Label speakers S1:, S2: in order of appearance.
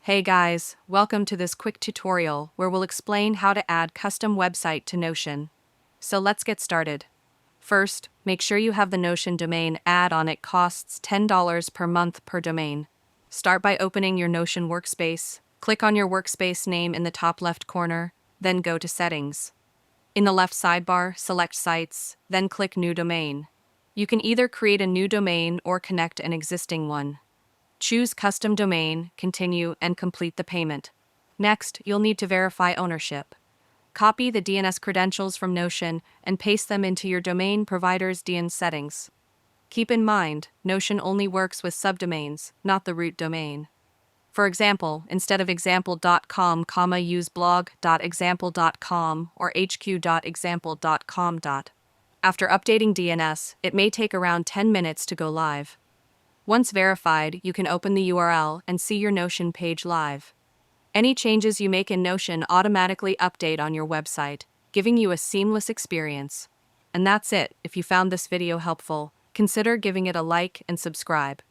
S1: Hey guys, welcome to this quick tutorial where we'll explain how to add custom website to Notion. So let's get started. First, make sure you have the Notion domain add-on. It costs $10 per month per domain. Start by opening your Notion workspace. Click on your workspace name in the top left corner, then go to Settings. In the left sidebar, select Sites, then click New Domain. You can either create a new domain or connect an existing one. Choose Custom Domain, Continue, and complete the payment. Next, you'll need to verify ownership. Copy the DNS credentials from Notion and paste them into your domain provider's DNS settings. Keep in mind, Notion only works with subdomains, not the root domain. For example, instead of example.com, use blog.example.com or hq.example.com. After updating DNS, it may take around 10 minutes to go live. Once verified, you can open the URL and see your Notion page live. Any changes you make in Notion automatically update on your website, giving you a seamless experience. And that's it. If you found this video helpful, consider giving it a like and subscribe.